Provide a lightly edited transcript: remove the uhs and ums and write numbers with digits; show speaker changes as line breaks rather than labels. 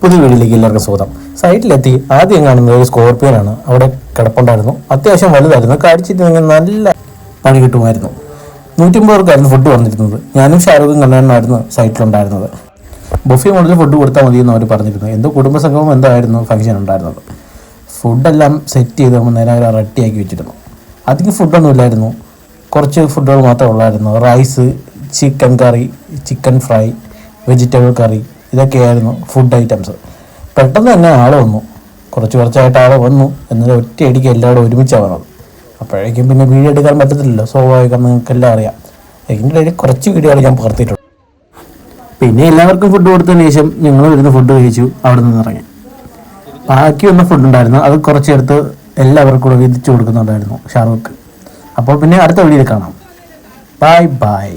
പുതിയ വീട്ടിലേക്ക് എല്ലാവർക്കും സ്വാഗതം. സൈറ്റിലെത്തി ആദ്യം കാണുന്നത് ഒരു സ്കോർപ്പിയനാണ്. അവിടെ കിടപ്പുണ്ടായിരുന്നു. അത്യാവശ്യം വലുതായിരുന്നു. കാഴ്ചയ്ക്ക് നല്ല പണി കിട്ടുമായിരുന്നു. 150 പേർക്കായിരുന്നു ഫുഡ് വന്നിരുന്നത്. ഞാനും ഷാരൂഖും കണ്ണനായിരുന്നു സൈറ്റിലുണ്ടായിരുന്നത്. ബുഫേ മോഡൽ ഫുഡ് കൊടുത്താൽ മതിയെന്ന് അവർ പറഞ്ഞിരുന്നു. എന്തോ കുടുംബസംഗമം എന്തായിരുന്നു ഫംഗ്ഷൻ ഉണ്ടായിരുന്നത്. ഫുഡെല്ലാം സെറ്റ് ചെയ്ത് നമ്മൾ നേരെ റെഡിയാക്കി വെച്ചിരുന്നു. അധികം ഫുഡൊന്നും ഇല്ലായിരുന്നു. കുറച്ച് ഫുഡുകൾ മാത്രമേ ഉള്ളായിരുന്നു. റൈസ്, ചിക്കൻ കറി, ചിക്കൻ ഫ്രൈ, വെജിറ്റബിൾ കറി, ഇതൊക്കെയായിരുന്നു ഫുഡ് ഐറ്റംസ്. പെട്ടെന്ന് തന്നെ ആൾ വന്നു. കുറച്ചായിട്ട് ആൾ വന്നു. എന്നാലും ഒറ്റയടിക്ക് എല്ലാവരും ഒരുമിച്ചാണ് വന്നത്. അപ്പോഴേക്കും പിന്നെ വീഡിയോ എടുക്കാൻ പറ്റത്തില്ലല്ലോ, സ്വാഭാവികം, നിങ്ങൾക്കെല്ലാം അറിയാം. ഇതിൻ്റെ ഇടയിൽ കുറച്ച് വീഡിയോകൾ ഞാൻ പകർത്തിയിട്ടുണ്ട്. പിന്നെ എല്ലാവർക്കും ഫുഡ് കൊടുത്തതിന് ശേഷം ഞങ്ങൾ വരുന്ന ഫുഡ് കഴിച്ചു. അവിടെ നിന്ന് ഇറങ്ങി. ബാക്കി വന്ന ഫുഡ് ഉണ്ടായിരുന്നു. അത് കുറച്ചെടുത്ത് എല്ലാവർക്കും കൂടെ വിധിച്ചു കൊടുക്കുന്നുണ്ടായിരുന്നു ഷാറൂഖ്. അപ്പോൾ പിന്നെ അടുത്ത വീഡിയോയിൽ കാണാം. Bye bye.